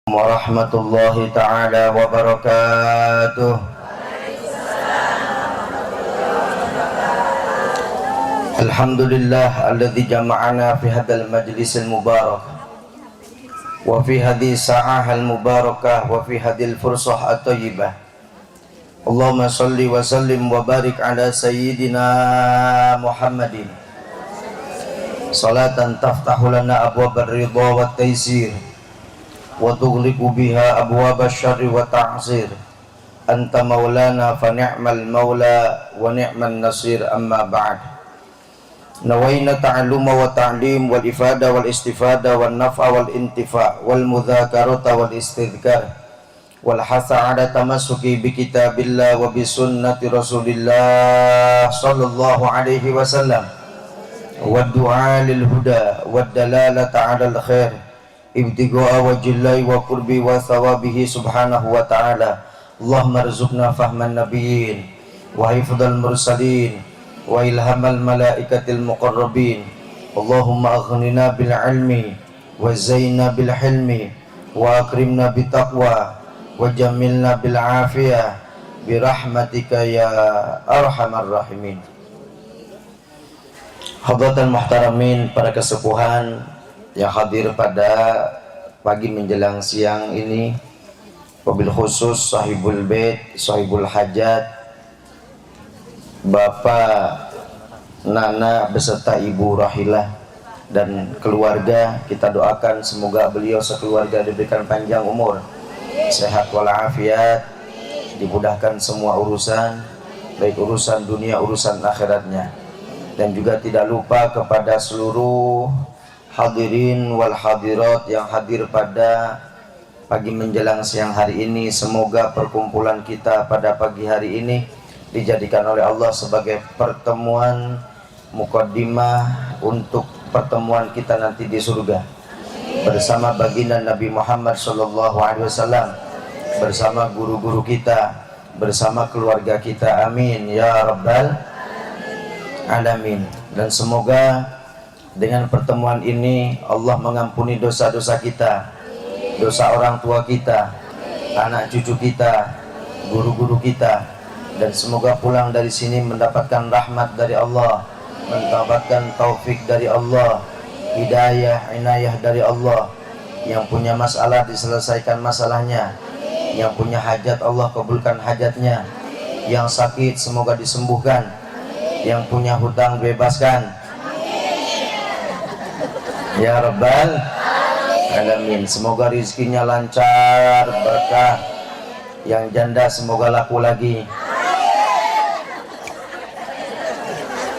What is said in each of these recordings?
Warahmatullahi ta'ala wabarakatuh. Alhamdulillah alladzi jama'ana fi hadzal majlisil mubarak wa fi hadhihi sa'ahal mubarakah wa fi hadhil fursah at-thayyibah. Allahumma shalli wa sallim wa barik ala sayyidina Muhammadin salatan taftahu lana abwabar ridha wat taysir wa tughliqu biha abwabasy syarri wa ta'sir. Anta maulana fa ni'mal maula wa ni'man nasir. Amma ba'd. Nawaina ta'alluma wa ta'lim wal ifada wal istifada wal naf'a wal intifa' wal mudzakarata wal istidhkar wal hasa 'ala tamassuki bi kitabillah wa bi sunnati Rasulillah sallallahu alaihi wasallam wa du'a lil huda wa dalalata 'ala al khair ibtigha'a wajhillahi wa qurbi wa thawabihi subhanahu wa ta'ala. Allahumma rzuqna fahman nabiyyin wa hifdzal mursalin wa ilhamal malaikatil muqarrabin. Allahumma aghnina bil ilmi wa zayyinna bil hilmi wa akrimna bit taqwa wa jamilna bil afiyah bi rahmatika ya arhamar rahimin. Hadratul muhtaramin, para kesepuhan yang hadir pada pagi menjelang siang ini, wabil khusus sahibul bait, sahibul hajat, Bapak Nana beserta Ibu Rahilah dan keluarga, kita doakan semoga beliau sekeluarga diberikan panjang umur, sehat walafiat, dimudahkan semua urusan, baik urusan dunia, urusan akhiratnya. Dan juga tidak lupa kepada seluruh hadirin wal hadirat yang hadir pada pagi menjelang siang hari ini. Semoga perkumpulan kita pada pagi hari ini dijadikan oleh Allah sebagai pertemuan mukaddimah untuk pertemuan kita nanti di surga bersama baginda Nabi Muhammad SAW, bersama guru-guru kita, bersama keluarga kita. Amin ya rabbal alamin. Dan semoga dengan pertemuan ini Allah mengampuni dosa-dosa kita, dosa orang tua kita, anak cucu kita, guru-guru kita, dan semoga pulang dari sini mendapatkan rahmat dari Allah, mendapatkan taufik dari Allah, hidayah, inayah dari Allah. Yang punya masalah diselesaikan masalahnya, yang punya hajat Allah kabulkan hajatnya, yang sakit semoga disembuhkan, yang punya hutang bebaskan ya rabbal alamin. Semoga rizkinya lancar, berkah. Yang janda semoga laku lagi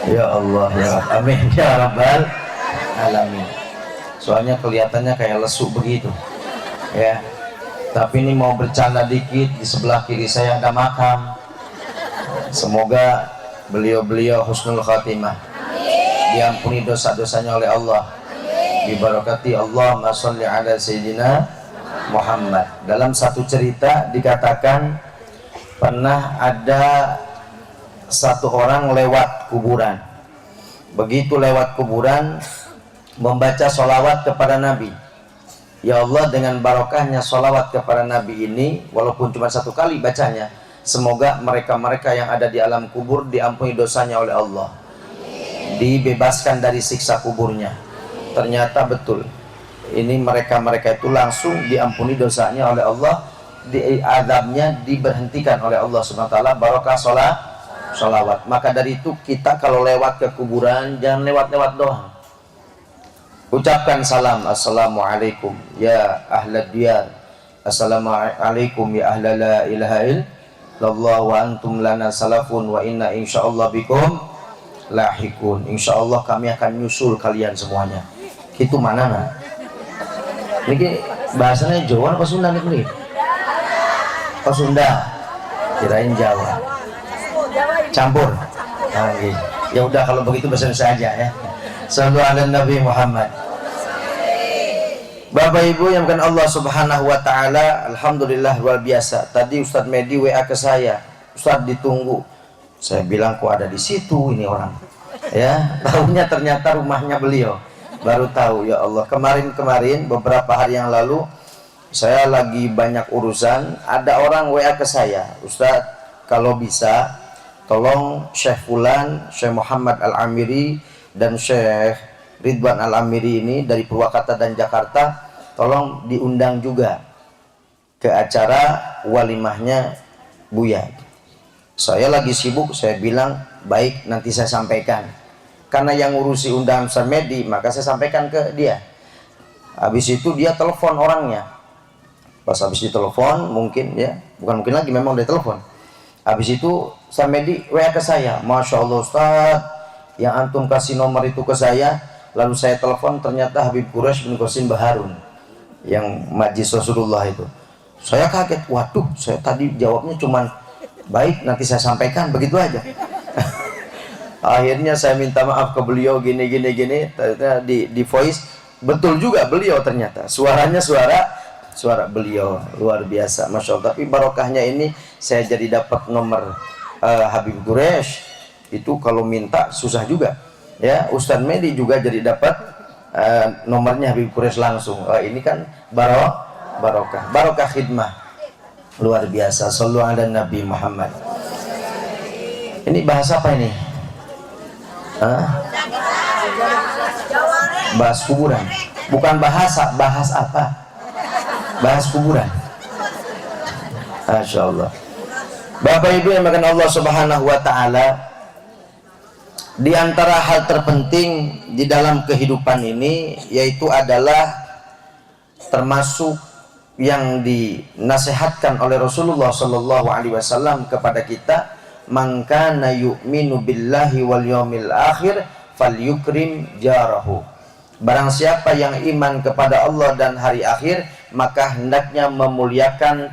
ya Allah ya amin ya rabbal alamin. Soalnya kelihatannya kayak lesu begitu ya, tapi ini mau bercanda dikit. Di sebelah kiri saya ada makam. Semoga beliau-beliau husnul khatimah, diampuni dosa-dosanya oleh Allah, dibarakati Allahumma sholli ala sayyidina Muhammad. Dalam satu cerita dikatakan pernah ada satu orang lewat kuburan. Begitu lewat kuburan membaca sholawat kepada Nabi. Ya Allah, dengan barokahnya sholawat kepada Nabi ini, walaupun cuma satu kali bacanya, semoga mereka-mereka yang ada di alam kubur diampuni dosanya oleh Allah, dibebaskan dari siksa kuburnya. Ternyata betul, ini mereka-mereka itu langsung diampuni dosanya oleh Allah, azabnya diberhentikan oleh Allah SWT. Barokah sholawat. Maka dari itu kita kalau lewat ke kuburan jangan lewat-lewat doang. Ucapkan salam, assalamualaikum ya ahlad diyar, assalamualaikum ya ahla la ilaha illallah wa antum lana salafun wa inna insyaallah bikum lahikun. Insyaallah kami akan nyusul kalian semuanya. Itu mana nah? Ini bahasanya Jawa apa Sunda nih? Oh Sunda, kirain Jawa. Campur. Nah, ya udah kalau begitu bahasa Indonesia aja ya. Sallu ala Nabi Muhammad. Bapak Ibu yang bukan Allah Subhanahu wa taala, alhamdulillah luar biasa. Tadi Ustadz Medi WA ke saya, Ustadz ditunggu. Saya bilang kok ada di situ ini orang. Ya, tahunya ternyata rumahnya beliau. Baru tahu, ya Allah. Kemarin beberapa hari yang lalu saya lagi banyak urusan. Ada orang WA ke saya, Ustadz kalau bisa tolong Syekh Fulan, Syekh Muhammad Al-Amiri dan Syekh Ridwan Al-Amiri ini dari Purwakarta dan Jakarta, tolong diundang juga ke acara walimahnya Buya. Saya lagi sibuk, saya bilang baik, nanti saya sampaikan. Karena yang ngurusi undangan Samedi, maka saya sampaikan ke dia. Habis itu dia telepon orangnya. Pas habis ditelepon, mungkin ya, bukan mungkin lagi, memang udah telepon. Habis itu Samedi WA ke saya, Masya Allah Ustadz, yang antum kasih nomor itu ke saya, lalu saya telepon, ternyata Habib Quraisy bin Qasim Baharun, yang majlis Rasulullah itu. Saya kaget, waduh, saya tadi jawabnya cuman baik, nanti saya sampaikan, begitu aja. Akhirnya saya minta maaf ke beliau, gini, ternyata di voice, betul juga beliau ternyata, suaranya suara beliau, luar biasa, Masya Allah. Tapi barokahnya ini, saya jadi dapat nomor Habib Quraisy, itu kalau minta susah juga. Ya, Ustadz Medi juga jadi dapat nomornya Habib Quraisy langsung. Ini kan barokah khidmah, luar biasa. Shallu ala Nabi Muhammad. Ini bahasa apa ini? Bahas kuburan, bukan bahas apa? Bahas kuburan. Masya Allah. Bapak Ibu yang makan Allah Subhanahu wa Ta'ala, di antara hal terpenting di dalam kehidupan ini yaitu adalah termasuk yang dinasihatkan oleh Rasulullah Sallallahu Alaihi Wasallam kepada kita, man kana yu'minu billahi wal yawmil akhir falyukrim jarahu. Barang siapa yang iman kepada Allah dan hari akhir, maka hendaknya memuliakan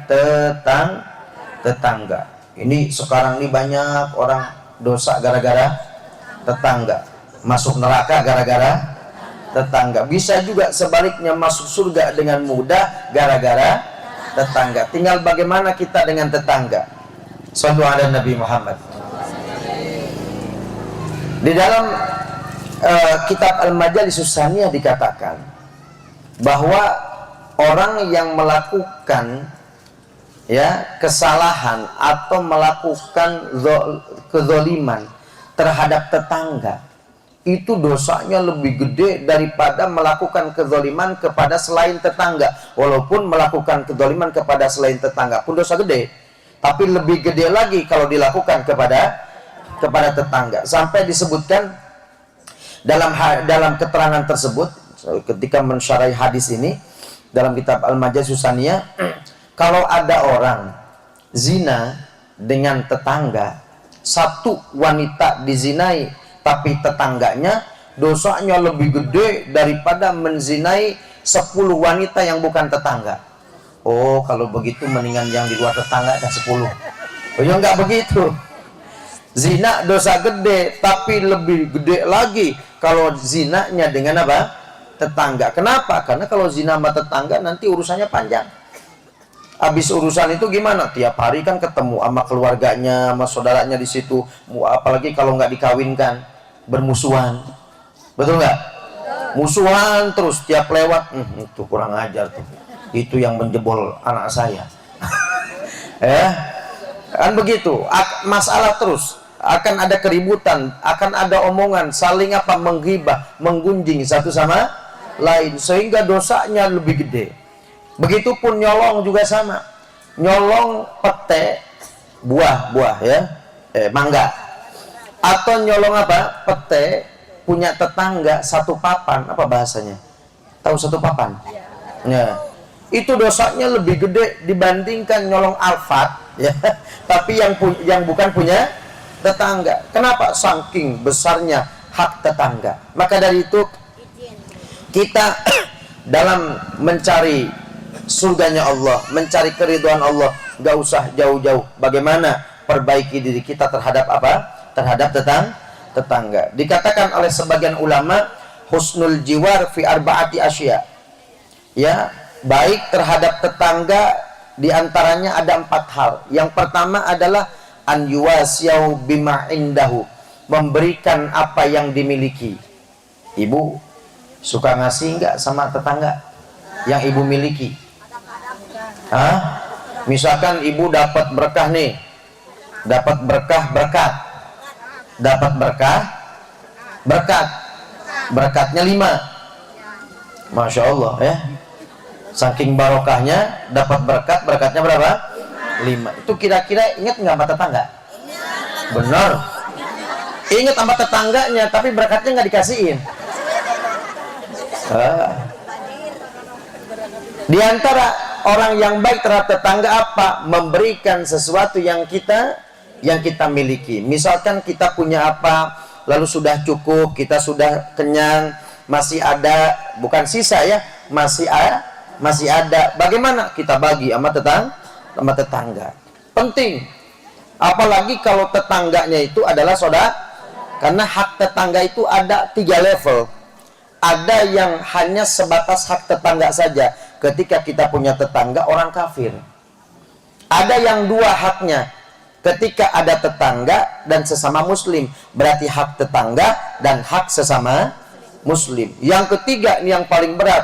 tetangga. Ini sekarang ini banyak orang dosa gara-gara tetangga, masuk neraka gara-gara tetangga. Bisa juga sebaliknya masuk surga dengan mudah gara-gara tetangga. Tinggal bagaimana kita dengan tetangga. Shallu ala Nabi Muhammad. Di dalam kitab Al-Majalisus Tsaniyah dikatakan bahwa orang yang melakukan kesalahan atau melakukan kezaliman terhadap tetangga, itu dosanya lebih gede daripada melakukan kezaliman kepada selain tetangga. Walaupun melakukan kezaliman kepada selain tetangga pun dosa gede, tapi lebih gede lagi kalau dilakukan kepada tetangga. Sampai disebutkan dalam keterangan tersebut ketika mensyarahi hadis ini dalam kitab Al-Majalisus Tsaniyah, kalau ada orang zina dengan tetangga, satu wanita dizinai tapi tetangganya, dosanya lebih gede daripada menzinai 10 wanita yang bukan tetangga. Oh, kalau begitu mendingan yang di luar tetangga ada 10. Oh ya, enggak begitu. Zina dosa gede, tapi lebih gede lagi kalau zinanya dengan apa? Tetangga. Kenapa? Karena kalau zina sama tetangga nanti urusannya panjang. Habis urusan itu gimana? Tiap hari kan ketemu sama keluarganya, sama saudaranya di situ. Apalagi kalau nggak dikawinkan, bermusuhan. Betul nggak? Musuhan terus tiap lewat. Itu kurang ajar tuh. Itu yang menjebol anak saya. Kan begitu. Masalah terus. Akan ada keributan, akan ada omongan, saling menggibah, menggunjing satu sama lain, sehingga dosanya lebih gede. Begitupun nyolong juga sama. Nyolong pete, buah mangga. Atau nyolong pete punya tetangga satu papan, apa bahasanya? Tahu satu papan? Ya. Itu dosanya lebih gede dibandingkan nyolong Alfat, ya. Tapi yang bukan punya tetangga. Kenapa? Saking besarnya hak tetangga. Maka dari itu kita dalam mencari surganya Allah, mencari keridhaan Allah, gak usah jauh-jauh. Bagaimana perbaiki diri kita terhadap terhadap tetangga. Dikatakan oleh sebagian ulama, husnul jiwar fi arba'ati asya. Ya, baik terhadap tetangga diantaranya ada 4 hal. Yang pertama adalah an yuwasiyau bima indahu, memberikan apa yang dimiliki. Ibu suka ngasih enggak sama tetangga yang ibu miliki? Hah? Misalkan ibu dapat berkah nih, dapat berkah berkat, dapat berkah berkat, berkatnya 5. Masya Allah ya, saking barokahnya dapat berkat, berkatnya berapa? 5. Itu kira-kira ingat nggak sama tetangga? Benar, ingat sama tetangganya, tapi berkatnya nggak dikasihin. Di antara orang yang baik terhadap tetangga apa? Memberikan sesuatu yang kita miliki. Misalkan kita punya apa, lalu sudah cukup, kita sudah kenyang, masih ada, bukan sisa ya, masih ada. Bagaimana? Kita bagi sama tetangga. Penting. Apalagi kalau tetangganya itu adalah saudara, karena hak tetangga itu ada 3 level. Ada yang hanya sebatas hak tetangga saja, ketika kita punya tetangga orang kafir. Ada yang 2 haknya, ketika ada tetangga dan sesama muslim, berarti hak tetangga dan hak sesama muslim. Yang ketiga, ini yang paling berat,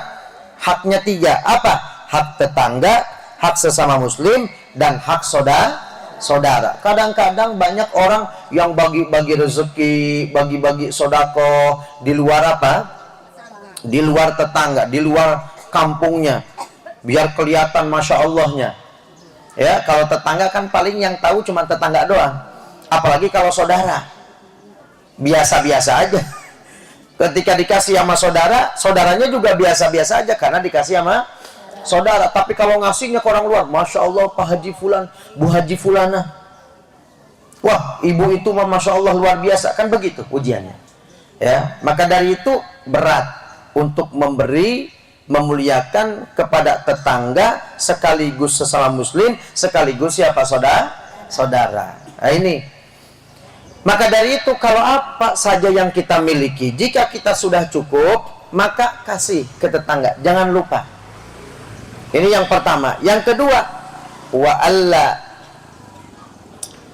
haknya 3. Apa? Hak tetangga, hak sesama muslim, dan hak saudara. Kadang-kadang banyak orang yang bagi-bagi rezeki, bagi-bagi sodako di luar apa? Di luar tetangga, di luar kampungnya, biar kelihatan masya Allahnya. Ya, kalau tetangga kan paling yang tahu cuma tetangga doang. Apalagi kalau saudara, biasa-biasa aja. Ketika dikasih sama saudara, saudaranya juga biasa-biasa aja karena dikasih sama saudara. Tapi kalau ngasihnya ke orang luar, masya Allah, Pak Haji Fulan, Bu Haji Fulana, wah ibu itu masya Allah luar biasa, kan begitu ujiannya. Ya, maka dari itu berat untuk memberi, memuliakan kepada tetangga, sekaligus sesama muslim, sekaligus siapa? Saudara. Nah ini. Maka dari itu, kalau apa saja yang kita miliki, jika kita sudah cukup, maka kasih ke tetangga. Jangan lupa. Ini yang pertama. Yang kedua, wa alla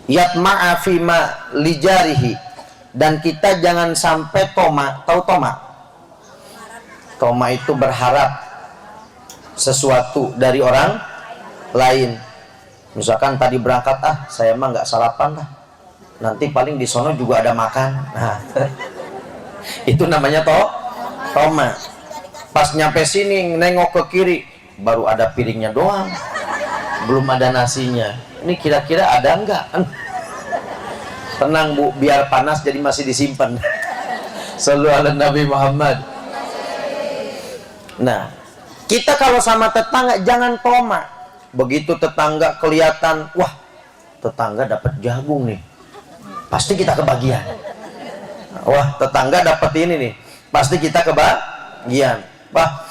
yatma'a fima lijarihi, dan kita jangan sampai toma. Tahu toma? Toma itu berharap sesuatu dari orang lain. Misalkan tadi berangkat, saya mah nggak sarapan lah, nanti paling di sono juga ada makan. Nah, itu namanya toma. Pas nyampe sini nengok ke kiri, baru ada piringnya doang, belum ada nasinya. Ini kira-kira ada enggak? Tenang Bu, biar panas jadi masih disimpan. Sallu ala Nabi Muhammad. Nah, kita kalau sama tetangga jangan toma. Begitu tetangga kelihatan, wah tetangga dapat jagung nih, pasti kita kebagian. Wah tetangga dapat ini nih, pasti kita kebagian. Wah,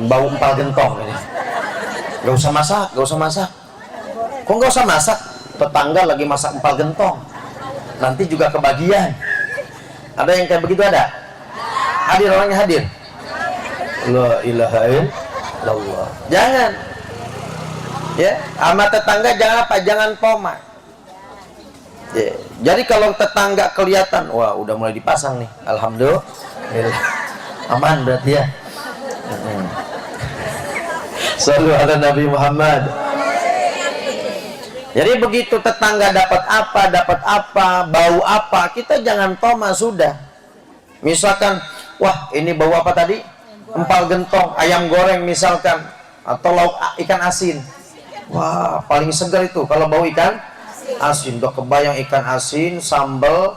bau empal gentong ini. Gak usah masak. Kok gak usah masak? Tetangga lagi masak empal gentong, nanti juga kebagian. Ada yang kayak begitu? Ada? Hadir, orangnya hadir. La ilaha illallah. Jangan. Ya, sama tetangga jangan apa? Jangan toma. Ya. Jadi kalau tetangga kelihatan, wah udah mulai dipasang nih, alhamdulillah, aman berarti ya. Sallu ala Nabi Muhammad. Jadi begitu tetangga dapat apa, bau apa, kita jangan toma sudah. Misalkan, wah ini bau apa tadi? Empal gentong, ayam goreng misalkan, atau lauk ikan asin. Wah paling segar itu kalau bau ikan asin. Udah kebayang ikan asin, sambal,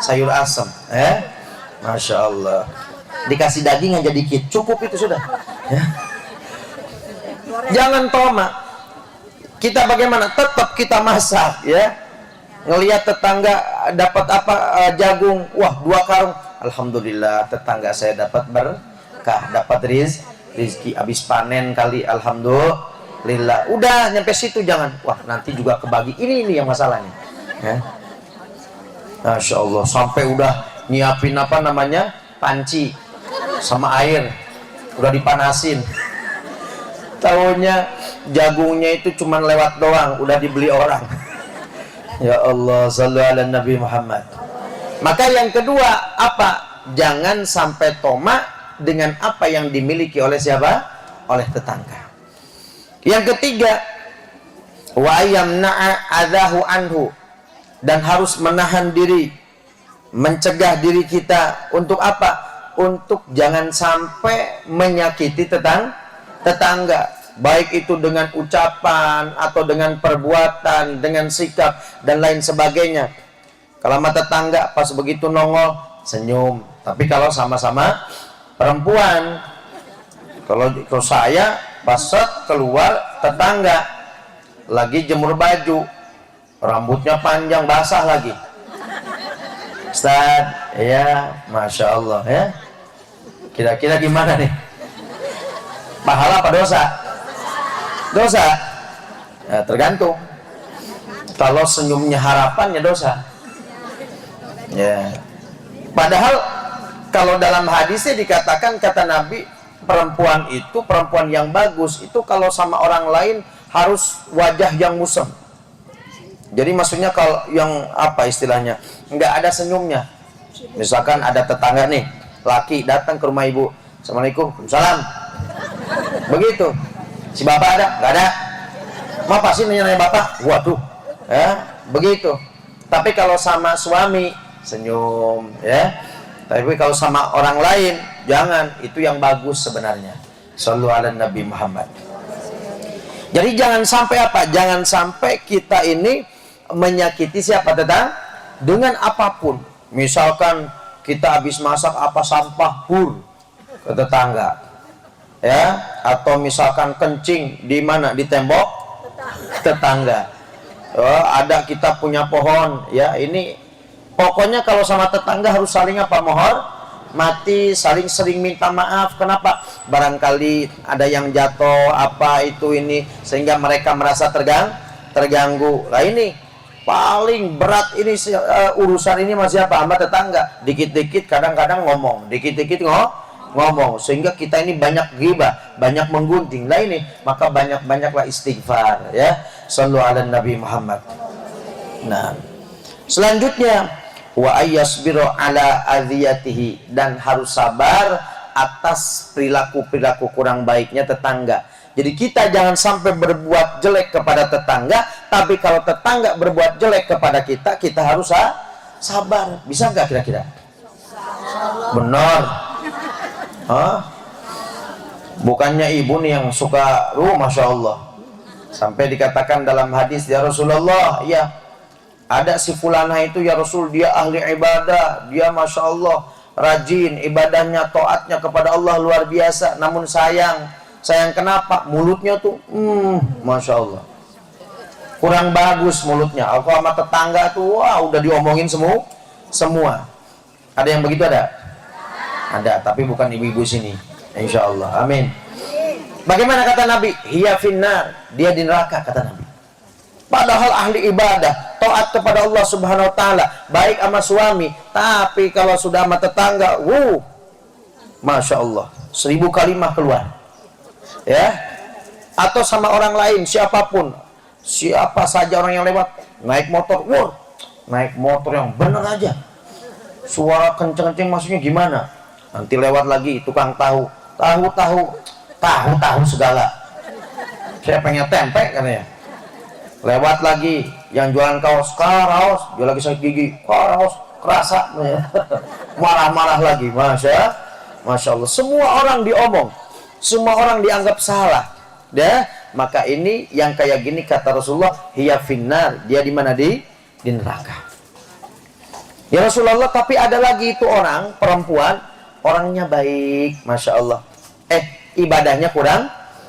sayur asam. Masya Allah. Dikasih daging aja dikit, cukup itu sudah. Ya. Jangan toma. Kita bagaimana? Tetap kita masak ya. Ngelihat tetangga dapat apa, jagung, wah 2 karung, alhamdulillah tetangga saya dapat berkah, dapat rizki, habis panen kali, alhamdulillah. Udah nyampe situ jangan, wah nanti juga kebagi. Ini yang masalahnya. Ya. Masya Allah, sampai udah nyiapin apa namanya, panci sama air, udah dipanasin. Taunya jagungnya itu cuman lewat doang, udah dibeli orang. Ya Allah, sallu ala Nabi Muhammad. Maka yang kedua apa? Jangan sampai toma dengan apa yang dimiliki oleh siapa? Oleh tetangga. Yang ketiga, wa yamna'a adahu anhu, dan harus menahan diri, mencegah diri kita untuk apa? Untuk jangan sampai menyakiti tetangga, baik itu dengan ucapan atau dengan perbuatan, dengan sikap dan lain sebagainya. Kalau sama tetangga pas begitu nongol senyum, tapi kalau sama-sama perempuan, kalau saya pas keluar tetangga lagi jemur baju, rambutnya panjang basah lagi, Ustaz, ya Masya Allah ya, kira-kira gimana nih, pahala apa dosa? Dosa ya, tergantung. Kalau senyumnya harapannya dosa ya. Padahal kalau dalam hadisnya dikatakan, kata Nabi, perempuan itu, perempuan yang bagus itu kalau sama orang lain harus wajah yang musem. Jadi maksudnya kalau yang apa istilahnya, nggak ada senyumnya. Misalkan ada tetangga nih, laki datang ke rumah ibu, Assalamualaikum, salam. Begitu. Si bapak ada? Nggak ada. Mau pasti nanya bapak? Waduh. Ya, begitu. Tapi kalau sama suami senyum, ya. Tapi kalau sama orang lain jangan. Itu yang bagus sebenarnya. Shallu ala Nabi Muhammad. Jadi jangan sampai apa? Jangan sampai kita ini menyakiti siapa tetangga dengan apapun. Misalkan kita habis masak apa sampah pur ke tetangga, ya, atau misalkan kencing di mana, di tembok tetangga. Oh, ada kita punya pohon, ya, ini pokoknya kalau sama tetangga harus saling apa, mati, saling sering minta maaf. Kenapa? Barangkali ada yang jatuh apa itu ini sehingga mereka merasa terganggu. Lah ini paling berat ini urusan ini masih apa, sama tetangga. Dikit-dikit kadang-kadang ngomong, dikit-dikit ngomong, sehingga kita ini banyak ghibah, banyak menggunting. Lah ini maka banyak-banyaklah istighfar, ya. Shallu ala Nabi Muhammad. Nah, selanjutnya wa ayyasbiru ala adhiyatihi, dan harus sabar atas perilaku kurang baiknya tetangga. Jadi kita jangan sampai berbuat jelek kepada tetangga, tapi kalau tetangga berbuat jelek kepada kita, kita harus sabar. Bisa nggak kira-kira? Benar. Hah? Bukannya ibu nih yang suka, Masya Allah, sampai dikatakan dalam hadis, ya Rasulullah, ya, ada si fulana itu ya Rasul, dia ahli ibadah, dia Masya Allah rajin ibadahnya, taatnya kepada Allah luar biasa, namun sayang kenapa? Mulutnya tuh Masya Allah kurang bagus mulutnya. Kalau sama tetangga tuh, wah, udah diomongin semua. Ada yang begitu? Ada, tapi bukan ibu-ibu sini, insya Allah, amin. Bagaimana kata Nabi? Hiya finnar, dia di neraka, kata Nabi. Padahal ahli ibadah, taat kepada Allah Subhanahu wa taala, baik sama suami, tapi kalau sudah sama tetangga, Masya Allah, 1000 kalimah keluar. Ya. Atau sama orang lain, siapapun, siapa saja orang yang lewat, naik motor, naik motor yang bener aja. Suara kenceng-kenceng maksudnya gimana? Nanti lewat lagi tukang tahu segala. Saya pengen tempe katanya. Lewat lagi yang jualan kaos, jual lagi sakit gigi, kaos kerasa, marah-marah lagi, Masya Allah. Semua orang diomong, semua orang dianggap salah, ya. Maka ini yang kayak gini kata Rasulullah, hiya finnar, dia di mana? Di neraka. Ya Rasulullah, tapi ada lagi itu orang perempuan, orangnya baik, Masya Allah. Ibadahnya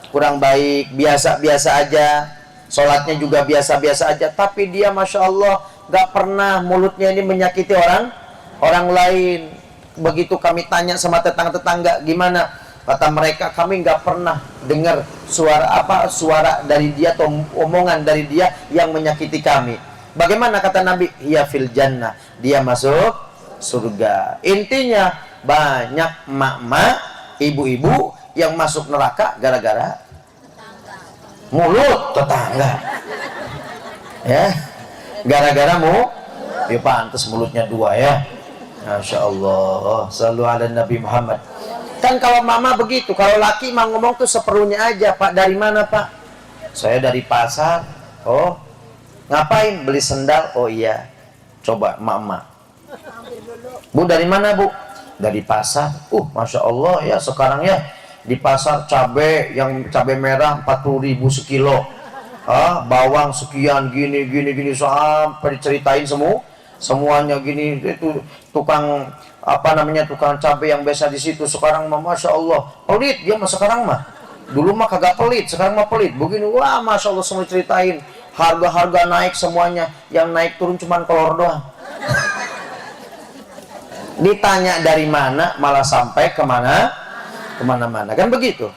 kurang baik, biasa-biasa aja. Sholatnya juga biasa-biasa aja, tapi dia Masya Allah gak pernah mulutnya ini menyakiti orang lain. Begitu kami tanya sama tetangga-tetangga, gimana? Kata mereka, kami gak pernah dengar suara dari dia atau omongan dari dia yang menyakiti kami. Bagaimana kata Nabi? Hiya fil jannah, dia masuk surga. Intinya banyak emak-emak, ibu-ibu yang masuk neraka gara-gara mulut tetangga, ya, gara-gara ya pantas mulutnya dua, ya, Masya Allah. Shallu ala Nabi Muhammad. Kan kalau mama begitu, kalau laki mah ngomong tuh seperlunya aja, Pak. Dari mana, Pak? Saya dari pasar. Oh, ngapain? Beli sendal. Oh iya. Coba mama. Bu, dari mana bu? Dari pasar. Masya Allah ya, sekarang ya di pasar cabai, yang cabai merah 40.000 sekilo. Bawang sekian, gini sampai diceritain semuanya gini. Itu tukang tukang cabai yang biasa di situ sekarang mah Masya Allah pelit dia mah sekarang mah. Dulu mah kagak pelit, sekarang mah pelit. Begini, wah Masya Allah, semua ceritain harga-harga naik semuanya. Yang naik turun cuman kolor doang. Ditanya dari mana, malah sampai kemana-mana, kan begitu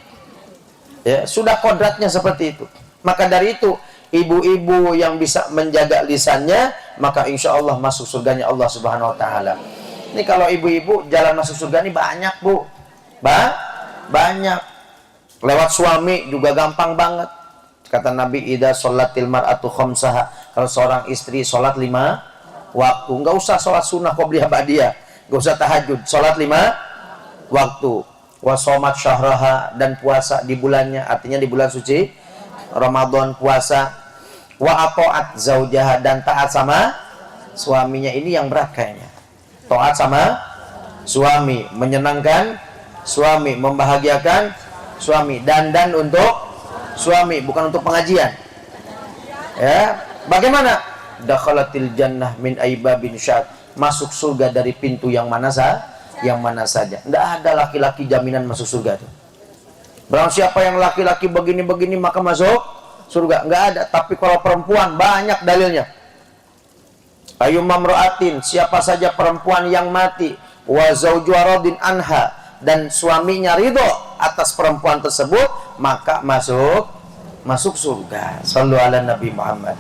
ya. Sudah kodratnya seperti itu. Maka dari itu, ibu-ibu yang bisa menjaga lisannya, maka insya Allah masuk surganya Allah Subhanahu Wa Taala. Ini kalau ibu-ibu jalan masuk surga ini banyak bu, banyak. Lewat suami juga gampang banget. Kata Nabi, idza sholatil mar'atu khamsaha, kalau seorang istri sholat 5 waktu, nggak usah sholat sunnah qobliyah ba'diyah, nggak usah tahajud, sholat 5 waktu. Wa shomat syahraha, dan puasa di bulannya, artinya di bulan suci Ramadan puasa. Wa ato'at zaujaha, dan taat sama suaminya. Ini yang berat kayaknya. Taat sama suami, menyenangkan suami, membahagiakan suami, dan untuk suami, bukan untuk pengajian ya. Bagaimana? Dakhalatil jannah min aibabin syad, masuk surga dari pintu yang mana saja. Tidak ada laki-laki jaminan masuk surga itu. Barang siapa yang laki-laki begini-begini maka masuk surga, nggak ada. Tapi kalau perempuan banyak dalilnya. Ayyumma mra'atin, siapa saja perempuan yang mati, wa zawjuha radin anha, dan suaminya ridho atas perempuan tersebut, maka masuk surga. Shallu ala Nabi Muhammad.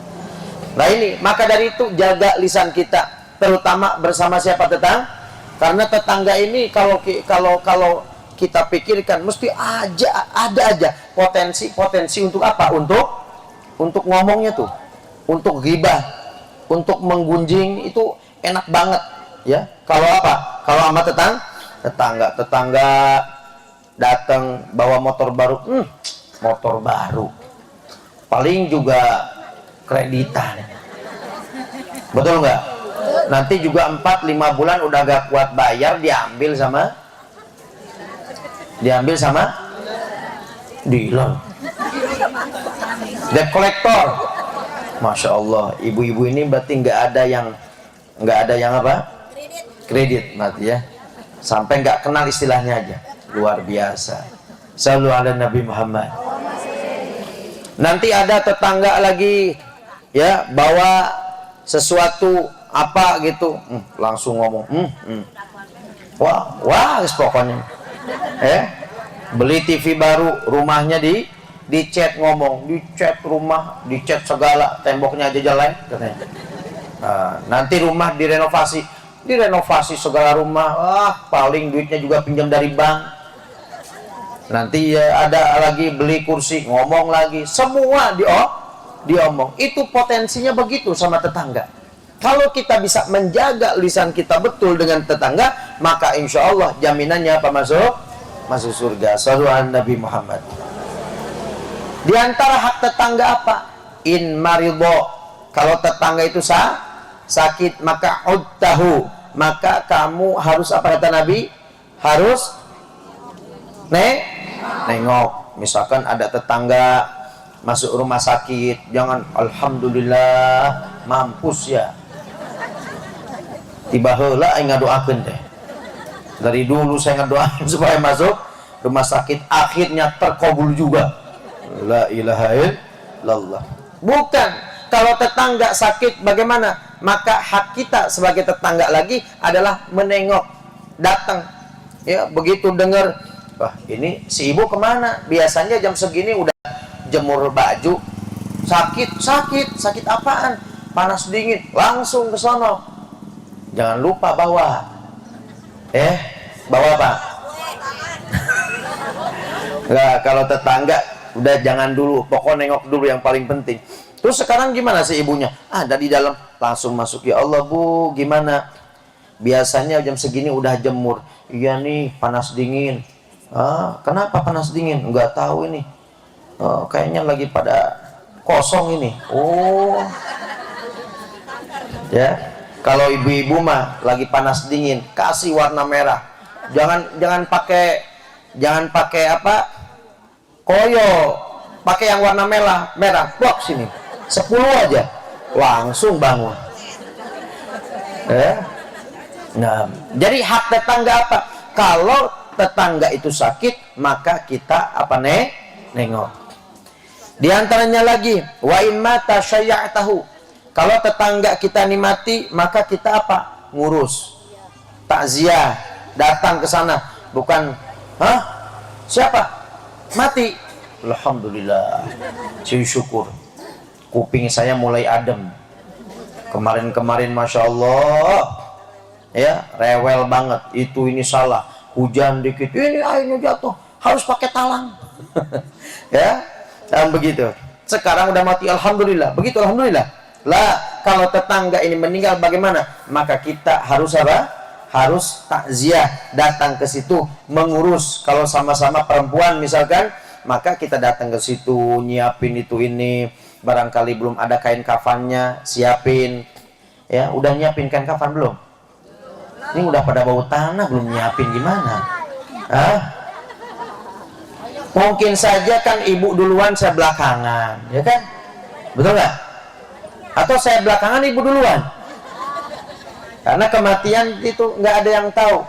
Nah ini, maka dari itu jaga lisan kita, terutama bersama siapa? Tetangga. Karena tetangga ini kalau kita pikirkan mesti ada aja potensi untuk apa? Untuk ngomongnya tuh, untuk ghibah, untuk menggunjing, itu enak banget ya. Kalau apa? Kalau sama tetangga datang bawa motor baru, motor baru paling juga kreditan, betul nggak? Nanti juga 4-5 bulan udah gak kuat bayar, diambil sama dealer, debt collector. Masya Allah, ibu-ibu ini berarti nggak ada yang apa? Kredit mati ya, sampai nggak kenal istilahnya aja. Luar biasa. Shallu ala Nabi Muhammad. Nanti ada tetangga lagi ya, bawa sesuatu apa gitu, langsung ngomong wah pokoknya beli TV baru, rumahnya di cat, ngomong di cat rumah, di cat segala, temboknya aja jelek katanya. Nanti rumah direnovasi segala rumah, paling duitnya juga pinjam dari bank. Nanti ya ada lagi beli kursi, ngomong lagi, semua diomong. Itu potensinya begitu sama tetangga. Kalau kita bisa menjaga lisan kita betul dengan tetangga, maka insya Allah jaminannya apa? Masuk surga. Shallu ala Nabi Muhammad. Di antara hak tetangga apa? In maridho, kalau tetangga itu sakit, maka udtahu, maka kamu harus apa kata Nabi? Harus nengok. Misalkan ada tetangga masuk rumah sakit, jangan alhamdulillah mampus ya, tiba heula aing ngadoakeun teh. Dari dulu saya ngedoain supaya masuk rumah sakit, akhirnya terkabul juga. La ilaha illallah. Bukan, kalau tetangga sakit bagaimana? Maka hak kita sebagai tetangga lagi adalah menengok, datang ya. Begitu dengar, wah ini si ibu kemana? Biasanya jam segini udah jemur baju. Sakit apaan? Panas dingin, langsung ke sono. Jangan lupa bawa apa? Enggak, kalau tetangga udah jangan dulu, pokoknya nengok dulu yang paling penting. Terus sekarang gimana sih ibunya? Ada di dalam, langsung masuk. Ya Allah bu, gimana? Biasanya jam segini udah jemur. Iya nih, panas dingin. Kenapa panas dingin? Enggak tahu ini. Kayaknya lagi pada kosong ini. Oh ya, kalau ibu-ibu mah lagi panas dingin kasih warna merah, jangan pakai apa koyo, pakai yang warna merah box ini 10 aja langsung bangun. Nah, jadi hak tetangga apa? Kalau tetangga itu sakit, maka kita apa nengok. Di antaranya lagi, wa in mata syayya'tahu. Kalau tetangga kita ini mati, maka kita apa? Ngurus. Takziah, datang ke sana. Bukan, hah? Siapa? Mati. Alhamdulillah. Syukur. Kuping saya mulai adem. Kemarin-kemarin Masya Allah, ya rewel banget. Itu ini salah. Hujan dikit, ini airnya jatuh. Harus pakai talang. Ya, dan begitu. Sekarang udah mati, alhamdulillah. Begitu, alhamdulillah. Lah, kalau tetangga ini meninggal bagaimana? Maka kita harus apa? Harus takziah, datang ke situ, mengurus. Kalau sama-sama perempuan misalkan, maka kita datang ke situ, nyiapin itu ini. Barangkali belum ada kain kafannya, siapin. Ya, udah nyiapin kain kafan belum? Ini udah pada bau tanah, belum nyiapin gimana? Hah? Mungkin saja kan ibu duluan, saya belakangan, ya kan? Betul nggak? Atau saya belakangan, ibu duluan? Karena kematian itu nggak ada yang tahu.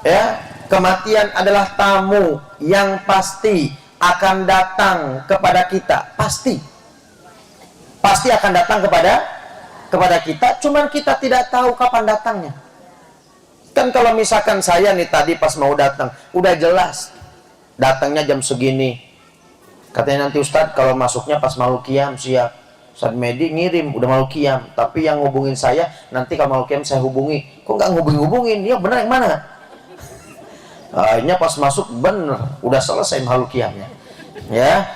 Ya, kematian adalah tamu yang pasti akan datang kepada kita, pasti akan datang kepada kita. Cuman kita tidak tahu kapan datangnya. Kan kalau misalkan saya nih tadi pas mau datang, udah jelas datangnya jam segini. Katanya nanti Ustadz kalau masuknya pas malu qiyam, siap. Ustadz Medi ngirim udah malu qiyam, tapi yang ngubungin saya nanti kalau malu qiyam saya hubungi. Kok nggak ngubungin? Ya benar yang mana? Akhirnya pas masuk bener, udah selesai malu qiyamnya. Ya.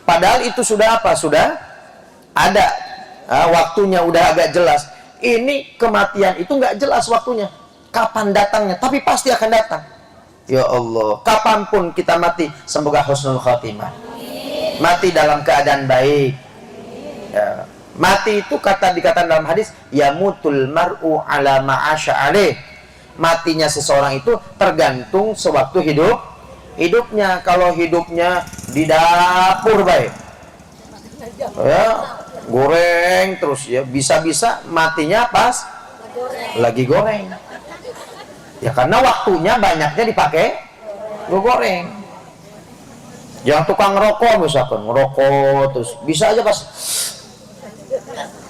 Padahal itu sudah apa? Sudah ada waktunya, udah agak jelas. Ini kematian itu nggak jelas waktunya. Kapan datangnya, tapi pasti akan datang. Ya Allah, kapanpun kita mati, semoga husnul khatimah. Mati dalam keadaan baik. Ya. Mati itu dikatakan dalam hadis, yamutul mar'u ala ma'asya alaih. Matinya seseorang itu tergantung sewaktu hidupnya. Kalau hidupnya di dapur baik, ya, goreng terus ya, bisa-bisa matinya pas lagi goreng. Ya karena waktunya banyaknya dipakai goreng. Yang tukang ngerokok misalkan, ngerokok terus bisa aja pas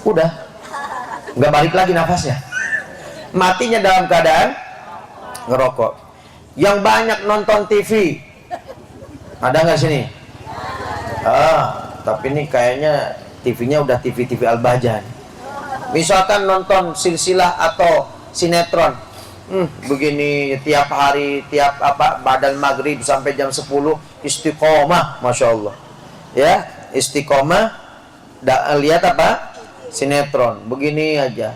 udah nggak balik lagi nafasnya, matinya dalam keadaan ngerokok. Yang banyak nonton TV, ada nggak sini? Tapi ini kayaknya TV-nya udah TV Al-Bajan. Misalkan nonton silsilah atau sinetron, begini tiap hari, tiap badan maghrib sampai jam 10 istiqomah, Masya Allah. Ya, istiqomah, lihat apa? Sinetron, begini aja.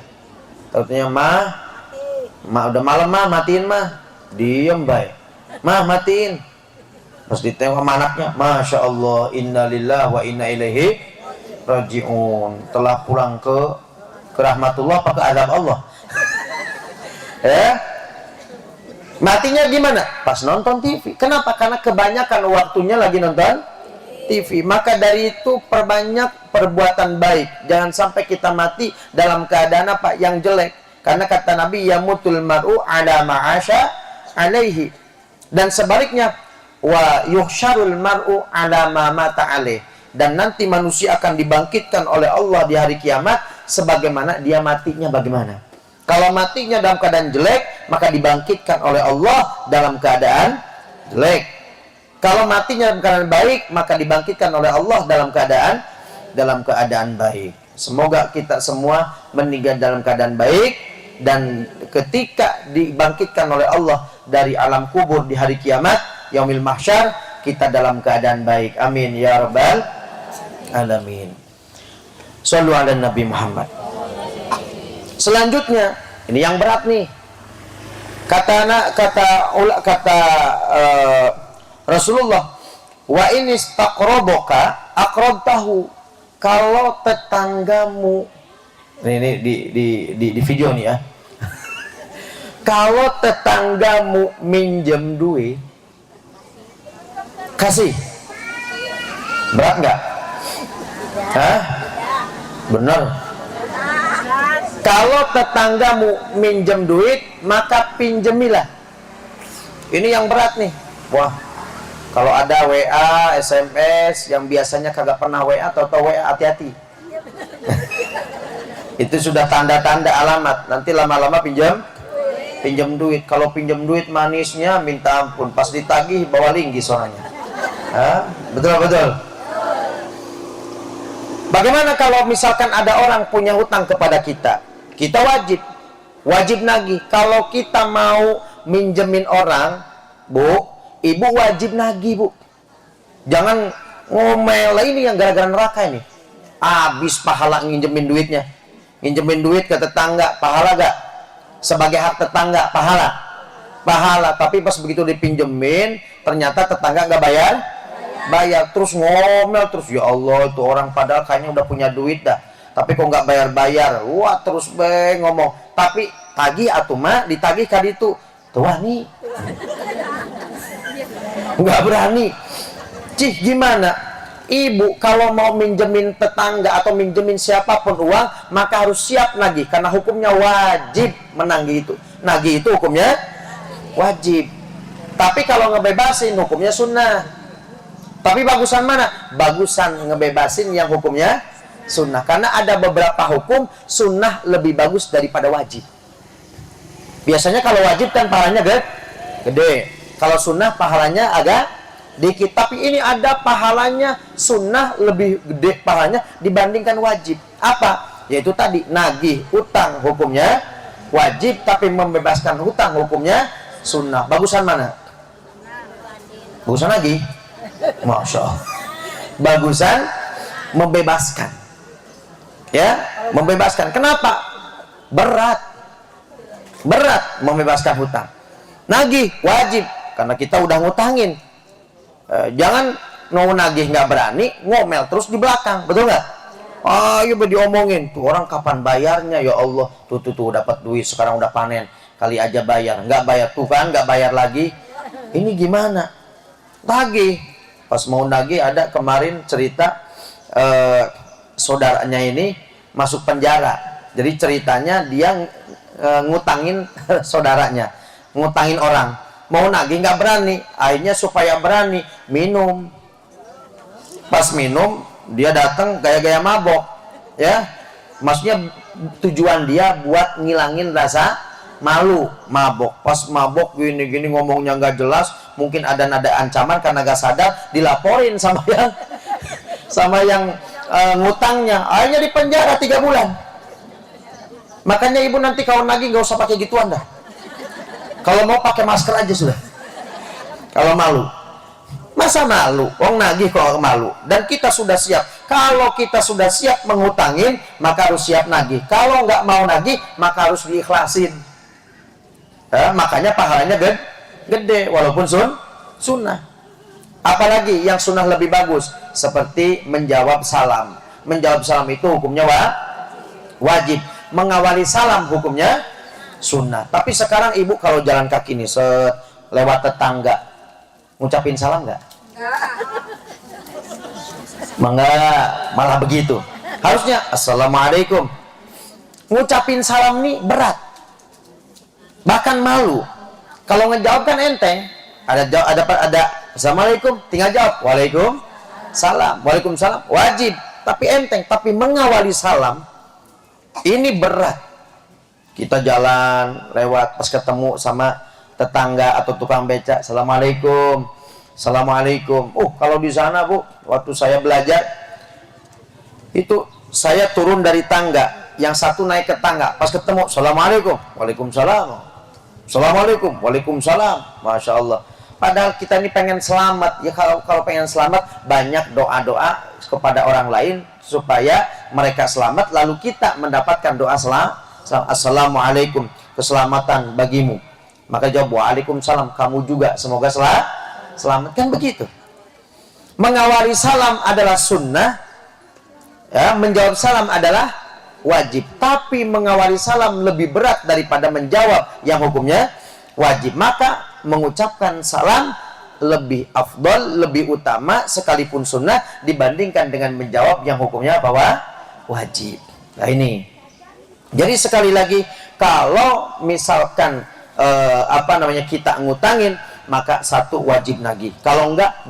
Ternyata mah udah malam matiin diem baik. Matiin. Pas ditengok sama anaknya, Masya Allah, innalillahi wa inna ilaihi raji'un. Telah pulang ke rahmatullah apa ke azab Allah? Matinya gimana? Pas nonton TV. Kenapa? Karena kebanyakan waktunya lagi nonton TV. Maka dari itu perbanyak perbuatan baik. Jangan sampai kita mati dalam keadaan apa? Yang jelek. Karena kata Nabi, yamutul mar'u ala ma'asya alaihi. Dan sebaliknya, wa yuhsyarul mar'u ala ma mata alaih. Dan nanti manusia akan dibangkitkan oleh Allah di hari kiamat sebagaimana dia matinya bagaimana. Kalau matinya dalam keadaan jelek, maka dibangkitkan oleh Allah dalam keadaan jelek. Kalau matinya dalam keadaan baik, maka dibangkitkan oleh Allah dalam keadaan baik. Semoga kita semua meninggal dalam keadaan baik, dan ketika dibangkitkan oleh Allah dari alam kubur di hari kiamat, yaumil mahsyar, kita dalam keadaan baik. Amin ya rabbal alamin. Shallu ala Nabi Muhammad. Selanjutnya, ini yang berat nih. Kata Rasulullah, wa in istaqrabaka aqrabtahu. kalau tetanggamu, ini di video nih ya, kalau tetanggamu minjem duit, kasih. Berat nggak? Hah? Bener. Kalau tetanggamu minjem duit, maka pinjemilah. Ini yang berat nih. Wah, kalau ada WA, SMS yang biasanya kagak pernah WA atau WA, hati-hati. Itu sudah tanda-tanda alamat. Nanti lama-lama pinjam duit. Kalau pinjam duit manisnya minta ampun, pas ditagih bawa linggis orangnya. Betul. Bagaimana kalau misalkan ada orang punya hutang kepada kita? Kita wajib nagih. Kalau kita mau minjemin orang, Bu, ibu wajib nagih, Bu. Jangan ngomel, ini yang gara-gara neraka ini. Habis pahala nginjemin duitnya. Nginjemin duit ke tetangga, pahala gak? Sebagai hak tetangga, pahala. Tapi pas begitu dipinjemin, ternyata tetangga nggak bayar, terus ngomel terus, ya Allah, itu orang padahal kayaknya udah punya duit dah, tapi kok nggak bayar. Wah, terus ngomong, tapi tagih atuh mah, ditagih kali itu tuh nih nggak berani. Cih, gimana ibu kalau mau minjemin tetangga atau minjemin siapapun uang, maka harus siap nagih, karena hukumnya wajib menagih itu. Nagih itu hukumnya wajib. Tapi kalau ngebebasin hukumnya sunnah. Tapi bagusan mana? Bagusan ngebebasin yang hukumnya sunnah. Karena ada beberapa hukum sunnah lebih bagus daripada wajib. Biasanya kalau wajib kan pahalanya gede. Kalau sunnah pahalanya agak dikit. Tapi ini ada pahalanya sunnah lebih gede pahalanya dibandingkan wajib. Apa? Yaitu tadi nagih utang hukumnya wajib, tapi membebaskan hutang hukumnya sunnah. Bagusan mana? Bagusan nagih. Masya Allah. Bagusan membebaskan. Ya, membebaskan. Kenapa? Berat membebaskan hutang. Nagih wajib karena kita udah ngutangin. Jangan mau nagih nggak berani, ngomel terus di belakang, betul nggak? Ayo diomongin tuh orang kapan bayarnya, ya Allah, tuh dapat duit sekarang udah panen, kali aja bayar, nggak bayar tuh kan, nggak bayar lagi. Ini gimana? Nagih. Pas mau nagih, ada kemarin cerita saudaranya ini masuk penjara. Jadi ceritanya dia ngutangin saudaranya, ngutangin orang, mau nagih nggak berani. Akhirnya supaya berani minum. Pas minum dia datang gaya-gaya mabok, ya. Maksudnya tujuan dia buat ngilangin rasa malu, mabok. Pas mabok gini-gini ngomongnya nggak jelas, mungkin ada nada ancaman, karena gak sadar dilaporin sama yang ngutangnya. Akhirnya di penjara 3 bulan. Makanya ibu nanti kalau nagih nggak usah pakai gituan dah. Kalau mau pakai masker aja sudah. Kalau malu, masa malu? Wong nagih kok malu. Dan kita sudah siap. Kalau kita sudah siap mengutangin, maka harus siap nagih. Kalau nggak mau nagih, maka harus diikhlasin. Makanya pahalanya gede walaupun sunnah. Apalagi yang sunnah lebih bagus, seperti menjawab salam. Menjawab salam itu hukumnya wajib. Mengawali salam hukumnya sunnah. Tapi sekarang ibu kalau jalan kaki nih, lewat tetangga, ngucapin salam nggak? Malah begitu. Harusnya assalamualaikum. Ngucapin salam nih berat, bahkan malu. Kalau ngejawab kan enteng, ada assalamualaikum, tinggal jawab waalaikumsalam, wajib, tapi enteng. Tapi mengawali salam ini berat. Kita jalan lewat, pas ketemu sama tetangga atau tukang beca, assalamualaikum. Kalau di sana, Bu, waktu saya belajar itu, saya turun dari tangga, yang satu naik ke tangga, pas ketemu assalamualaikum, waalaikumsalam, masya Allah. Padahal kita ini pengen selamat ya. Kalau pengen selamat, banyak doa-doa kepada orang lain supaya mereka selamat, lalu kita mendapatkan doa assalamualaikum, keselamatan bagimu. Maka jawab waalaikumsalam, kamu juga semoga selamat. Kan begitu. Mengawali salam adalah sunnah, Ya, menjawab salam adalah wajib, tapi mengawali salam lebih berat daripada menjawab yang hukumnya wajib. Maka mengucapkan salam lebih afdol, lebih utama sekalipun sunnah dibandingkan dengan menjawab yang hukumnya apa? Wajib. Nah ini. Jadi sekali lagi, kalau misalkan kita ngutangin, maka satu wajib nagih. Kalau enggak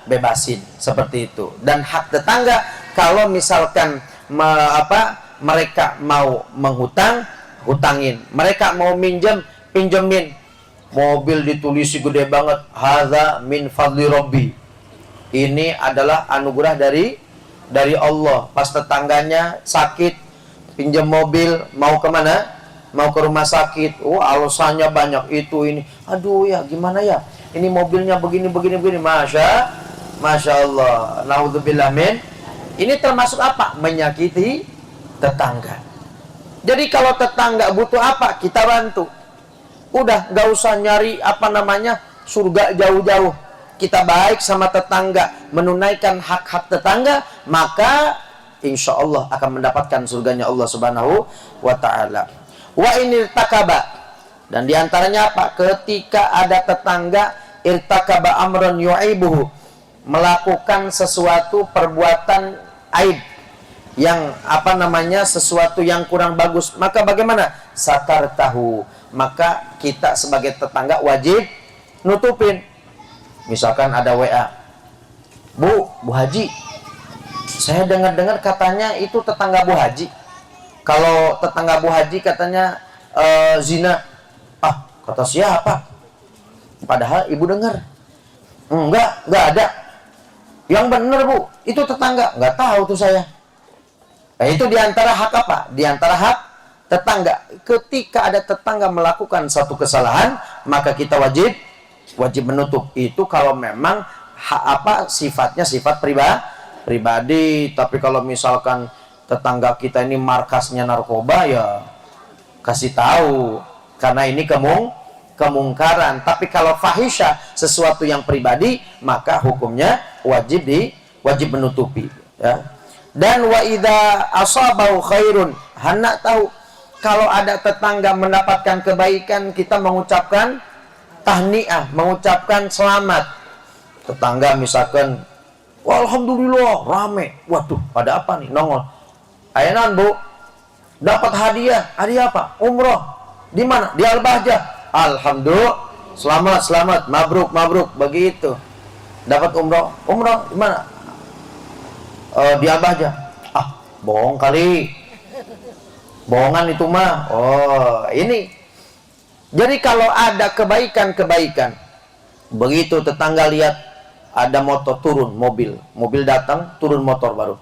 bebasin seperti itu. Dan hak tetangga, kalau misalkan mereka mau menghutang, hutangin. Mereka mau pinjemin. Mobil ditulisi gede banget, hadza min fadli rabbi. Ini adalah anugerah dari Allah. Pas tetangganya sakit, pinjam mobil, mau kemana? Mau ke rumah sakit. Oh, alasannya banyak itu ini. Aduh ya, gimana ya? Ini mobilnya begini. Masya Allah. Naudzubillah min. Ini termasuk apa? Menyakiti tetangga. Jadi kalau tetangga butuh apa, kita bantu. Udah, nggak usah nyari surga jauh-jauh. Kita baik sama tetangga, menunaikan hak-hak tetangga, maka insya Allah akan mendapatkan surganya Allah Subhanahu wa Ta'ala. Wa inil takaba, dan diantaranya apa? Ketika ada tetangga irtakaba amron yu'ibuhu, melakukan sesuatu perbuatan aib, yang sesuatu yang kurang bagus, maka bagaimana? Satar tahu, maka kita sebagai tetangga wajib nutupin. Misalkan ada WA, Bu Haji, saya dengar-dengar katanya itu tetangga Bu Haji. Kalau tetangga Bu Haji katanya zina. Ah, kata siapa? Padahal ibu dengar. Enggak ada. Yang benar Bu, itu tetangga. Enggak tahu tuh saya. Nah, itu diantara hak apa? Diantara hak tetangga. Ketika ada tetangga melakukan satu kesalahan, maka kita wajib menutup. Itu kalau memang sifatnya sifat pribadi. Tapi kalau misalkan tetangga kita ini markasnya narkoba, ya kasih tahu, karena ini kemungkaran. Tapi kalau fahisha, sesuatu yang pribadi, maka hukumnya wajib menutupi, ya. Dan wa idza asabahu khairun, hendak tahu kalau ada tetangga mendapatkan kebaikan, kita mengucapkan tahniah, mengucapkan selamat. Tetangga misalkan, alhamdulillah rame, waduh pada apa nih, nongol, ayanan Bu, dapat hadiah apa? Umroh. Di mana? Di Al-Bahjah. Alhamdulillah, selamat, mabruk, begitu. Dapat umroh di mana? Di Al-Bahjah. Ah, bohong kali. Bohongan itu mah. Oh, ini. Jadi kalau ada kebaikan, begitu tetangga lihat ada motor turun, mobil datang, turun motor baru.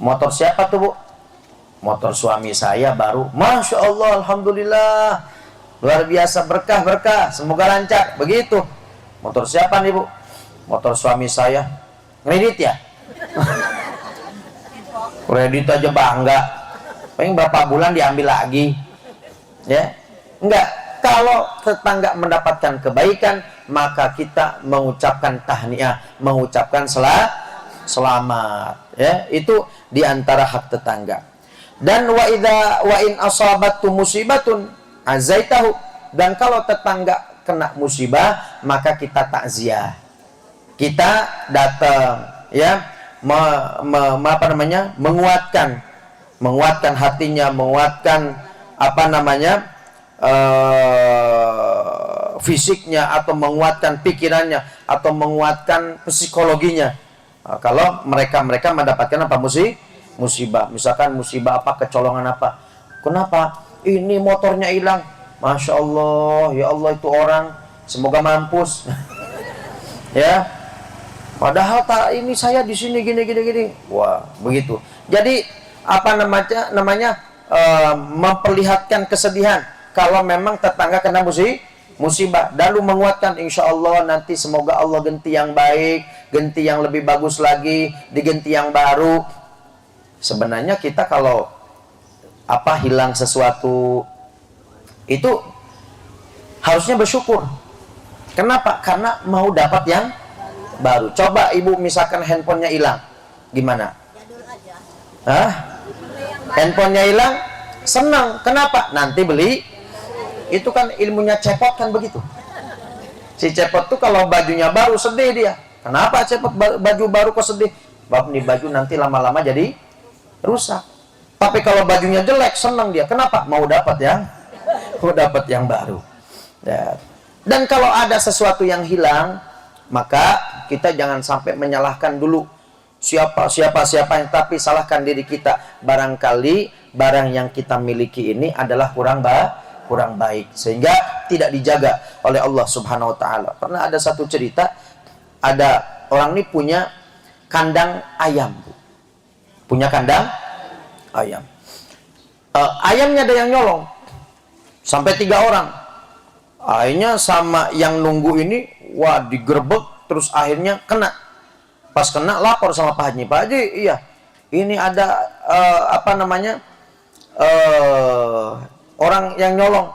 Motor siapa tuh Bu? Motor suami saya baru. Masya Allah, alhamdulillah, luar biasa, berkah, semoga lancar. Begitu. Motor siapa nih Bu? Motor suami saya. Kredit ya? Kredit aja bangga. Pengen berapa bulan diambil lagi, ya? Enggak. Kalau tetangga mendapatkan kebaikan, maka kita mengucapkan tahniah, mengucapkan selamat, ya. Itu diantara hak tetangga. Dan wa in asabatu musibatun azaitahu, dan kalau tetangga kena musibah, maka kita takziah, kita datang, ya, menguatkan hatinya, menguatkan fisiknya, atau menguatkan pikirannya, atau menguatkan psikologinya. Nah, kalau mereka mendapatkan musibah, misalkan musibah kecolongan apa, kenapa ini motornya hilang, Masya Allah, ya Allah, itu orang semoga mampus. Ya, padahal ini saya di sini gini. Wah, begitu. Jadi memperlihatkan kesedihan kalau memang tetangga kena musibah, lalu menguatkan, insya Allah nanti semoga Allah ganti yang baik, ganti yang lebih bagus lagi, diganti yang baru. Sebenarnya kita kalau hilang sesuatu itu harusnya bersyukur. Kenapa? Karena mau dapat yang baru. Coba ibu misalkan handphonenya hilang, gimana? Hah? Handphonenya hilang, senang. Kenapa? Nanti beli. Itu kan ilmunya cepot kan begitu. Si cepot tuh kalau bajunya baru sedih dia. Kenapa cepot baju baru kok sedih? Bab nih baju nanti lama-lama jadi rusak. Tapi kalau bajunya jelek senang dia. Kenapa? Mau dapat yang baru. Ya. Dan kalau ada sesuatu yang hilang, maka kita jangan sampai menyalahkan dulu siapa yang, tapi salahkan diri kita. Barangkali barang yang kita miliki ini adalah kurang baik sehingga tidak dijaga oleh Allah Subhanahu wa taala. Pernah ada satu cerita, ada orang ini punya kandang ayam. Punya kandang ayam. Ayamnya ada yang nyolong. Sampai 3 orang. Akhirnya sama yang nunggu ini, wah digerebek, terus akhirnya kena. Pas kena lapor sama Pak Haji. Pak Haji, iya, ini ada orang yang nyolong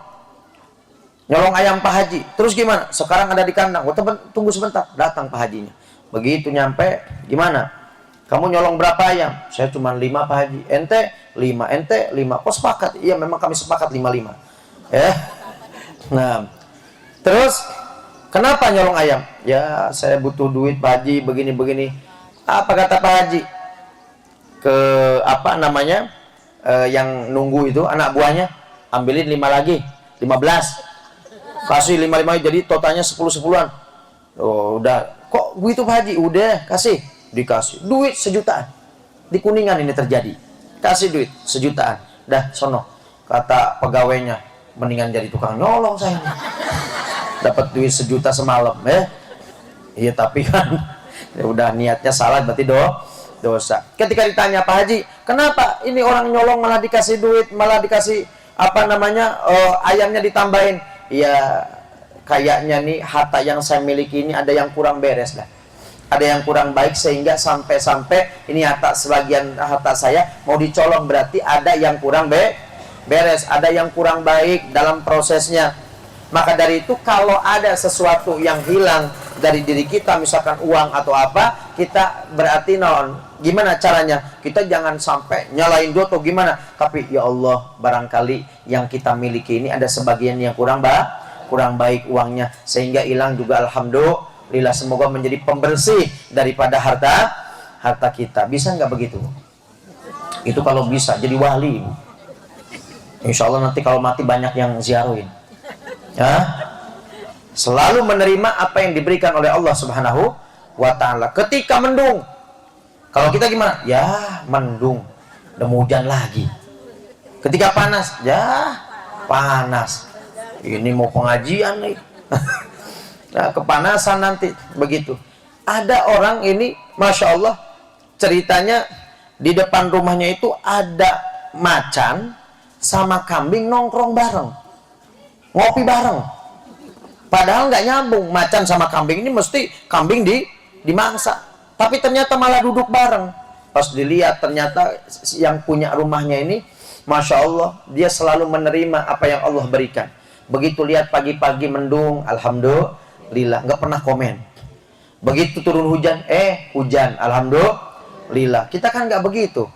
ayam Pak Haji. Terus gimana? Sekarang ada di kandang. Tunggu sebentar. Datang Pak Hajinya. Begitu nyampe, gimana? Kamu nyolong berapa ayam? Saya cuma 5 Pak Haji. Ente 5, ente 5. Kok sepakat? Iya, memang kami sepakat 5-5. Nah, terus kenapa nyolong ayam? Ya, saya butuh duit Pak Haji, begini-begini. Apa kata Pak Haji? Yang nunggu itu, anak buahnya, ambilin 5 lagi, 15. Kasih 5-5, jadi totalnya 10-10an. Oh, udah. Kok begitu Pak Haji? Udah, kasih. Dikasih. Duit 1 jutaan. Di Kuningan ini terjadi. Kasih duit 1 jutaan. Dah, sono. Kata pegawainya, mendingan jadi tukang nyolong saya. Dapat duit 1 juta semalam. Iya, tapi kan ya udah niatnya salah, berarti dosa. Ketika ditanya Pak Haji, kenapa ini orang nyolong malah dikasih duit, malah dikasih ayamnya ditambahin? Ya kayaknya nih harta yang saya miliki ini ada yang kurang beres lah. Ada yang kurang baik sehingga sampai ini sebagian harta saya mau dicolong, berarti ada yang kurang beres, ada yang kurang baik dalam prosesnya. Maka dari itu kalau ada sesuatu yang hilang dari diri kita, misalkan uang atau apa, kita berarti gimana caranya? Kita jangan sampai nyalain dia atau gimana. Tapi ya Allah, barangkali yang kita miliki ini ada sebagian yang kurang baik uangnya, sehingga hilang juga. Alhamdulillah, semoga menjadi pembersih daripada harta kita. Bisa nggak begitu? Itu kalau bisa jadi wali. Insya Allah nanti kalau mati banyak yang ziaruhin. Selalu menerima apa yang diberikan oleh Allah Subhanahu wa ta'ala. Ketika mendung, kalau kita gimana? Ya mendung, udah mau hujan lagi. Ketika panas, ya panas. Ini mau pengajian nih. Nah, kepanasan nanti begitu. Ada orang ini, masya Allah, ceritanya di depan rumahnya itu ada macan sama kambing nongkrong bareng, ngopi bareng. Padahal nggak nyambung, macan sama kambing ini mesti kambing dimangsa, tapi ternyata malah duduk bareng. Pas dilihat ternyata yang punya rumahnya ini, masya Allah, dia selalu menerima apa yang Allah berikan. Begitu lihat pagi-pagi mendung, alhamdulillah, nggak pernah komen. Begitu turun hujan, hujan, alhamdulillah. Kita kan nggak begitu.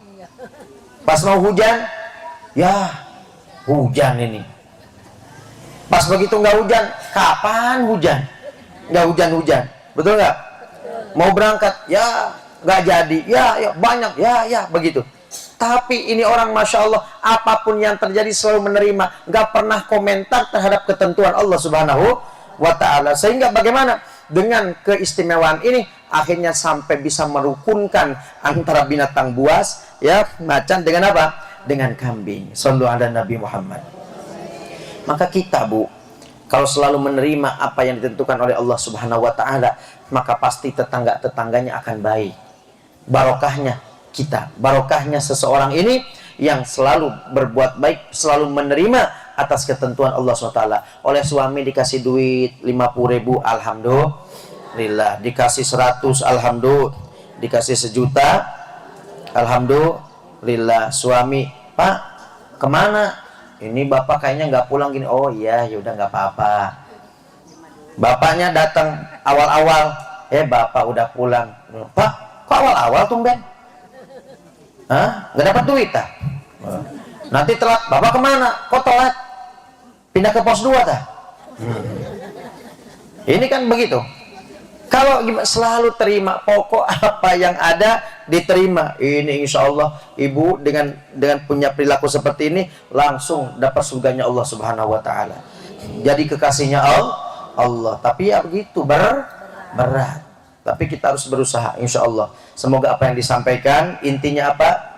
Pas mau hujan, ya hujan ini. Pas begitu nggak hujan, kapan hujan? Nggak hujan-hujan, betul nggak? Mau berangkat, ya nggak jadi, ya banyak, ya begitu. Tapi ini orang masya Allah, apapun yang terjadi selalu menerima, nggak pernah komentar terhadap ketentuan Allah Subhanahu wa ta'ala. Sehingga bagaimana dengan keistimewaan ini akhirnya sampai bisa merukunkan antara binatang buas, ya macan dengan apa? Dengan kambing. Shallu ala Nabi Muhammad. Maka kita, Bu, kalau selalu menerima apa yang ditentukan oleh Allah Subhanahu wa ta'ala, maka pasti tetangga-tetangganya akan baik. Barokahnya kita, barokahnya seseorang ini yang selalu berbuat baik, selalu menerima atas ketentuan Allah SWT. Oleh suami dikasih duit 50.000, alhamdulillah. Dikasih 100, alhamdulillah. Dikasih 1 juta, alhamdulillah. Suami, Pak, kemana? Ini bapak kayaknya nggak pulang gini. Oh iya, yaudah nggak apa-apa. Bapaknya datang awal-awal, bapak udah pulang. Pak, kok awal-awal tumben? Hah? Nggak dapat duit tah? Nanti telat, bapak kemana? Kok telat? Pindah ke pos 2 tah? Ini kan begitu. Kalau selalu terima, pokok apa yang ada diterima. Ini insya Allah ibu dengan punya perilaku seperti ini langsung dapat surganya Allah Subhanahu Wa Taala. Jadi kekasihnya Allah. Tapi ya begitu berat. Tapi kita harus berusaha insya Allah. Semoga apa yang disampaikan intinya apa?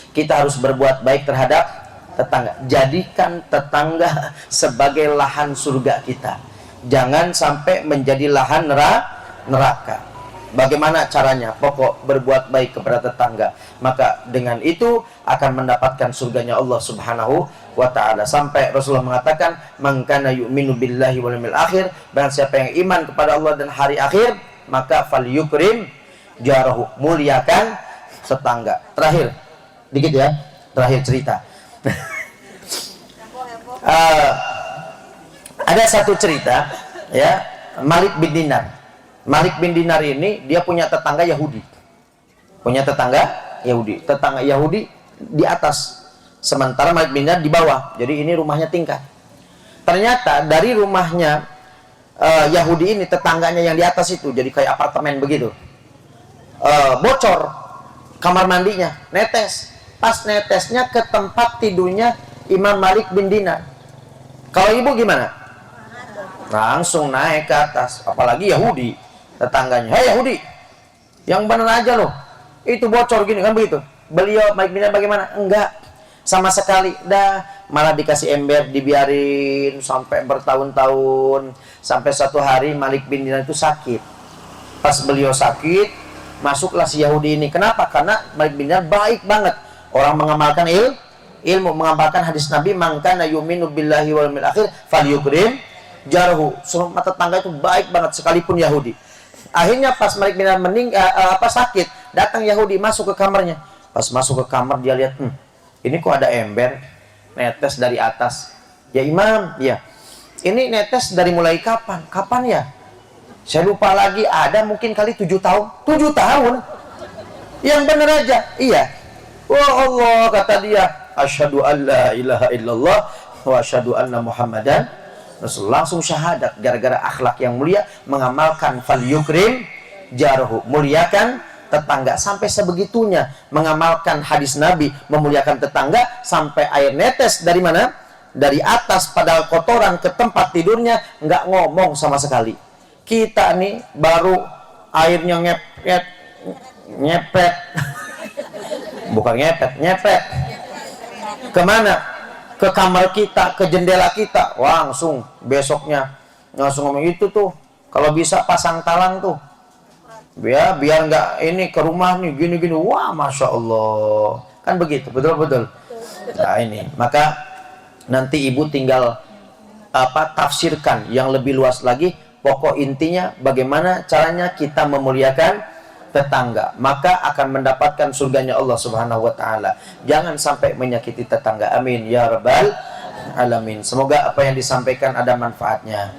Kita harus berbuat baik terhadap tetangga. Jadikan tetangga sebagai lahan surga kita. Jangan sampai menjadi lahan neraka. Bagaimana caranya? Pokok berbuat baik kepada tetangga. Maka dengan itu akan mendapatkan surganya Allah Subhanahu wa Ta'ala. Sampai Rasulullah mengatakan, "Man kana yu'minu billahi wal yawmil akhir," barang siapa yang iman kepada Allah dan hari akhir, maka falyukrim jarahu, muliakan tetangga. Terakhir, dikit ya. Terakhir cerita. Ada satu cerita ya, Malik bin Dinar. Malik bin Dinar ini dia punya tetangga Yahudi. Tetangga Yahudi di atas, sementara Malik bin Dinar di bawah. Jadi ini rumahnya tingkat. Ternyata dari rumahnya Yahudi ini, tetangganya yang di atas itu jadi kayak apartemen begitu. Bocor kamar mandinya, netes. Pas netesnya ke tempat tidurnya Imam Malik bin Dinar. Kalau ibu gimana? Langsung naik ke atas, apalagi Yahudi tetangganya. "Hei Yahudi, yang benar aja loh, itu bocor gini," kan begitu. Beliau Malik bin Dinar bagaimana? Enggak sama sekali, malah dikasih ember, dibiarin sampai bertahun-tahun. Sampai satu hari Malik bin Dinar itu sakit. Pas beliau sakit, masuklah si Yahudi ini. Kenapa? Karena Malik bin Dinar baik banget, orang mengamalkan ilmu, mengamalkan hadis Nabi, "Man kana yu'minu billahi wal yawmil akhir falyukrim jarahu." Semua tetangga itu baik banget sekalipun Yahudi. Akhirnya pas Malik bin Dinar sakit, datang Yahudi masuk ke kamarnya. Pas masuk ke kamar dia lihat, ini kok ada ember netes dari atas. "Ya Imam, ya. Ini netes dari mulai kapan? Kapan ya? Saya lupa lagi, ada mungkin kali 7 tahun. 7 tahun? Yang benar aja." "Iya." "Wah Allah," kata dia, "asyhadu an la ilaha illallah wa asyhadu anna Muhammadan Rasul." Langsung syahadat gara-gara akhlak yang mulia, mengamalkan falyukrim jarahu, muliakan tetangga. Sampai sebegitunya mengamalkan hadis Nabi, memuliakan tetangga, sampai air netes dari mana? Dari atas padahal kotoran ke tempat tidurnya, nggak ngomong sama sekali. Kita nih baru airnya ngepet bukan ngepet kemana? Ke kamar kita, ke jendela kita. Langsung besoknya langsung ngomong, "Itu tuh kalau bisa pasang talang tuh ya, biar nggak ini ke rumah nih gini-gini." Wah, Masya Allah, kan begitu, betul-betul. Nah ini, maka nanti ibu tinggal tafsirkan yang lebih luas lagi. Pokok intinya bagaimana caranya kita memuliakan tetangga, maka akan mendapatkan surganya Allah Subhanahu wa Ta'ala. Jangan sampai menyakiti tetangga. Amin ya rabbal alamin. Semoga apa yang disampaikan ada manfaatnya,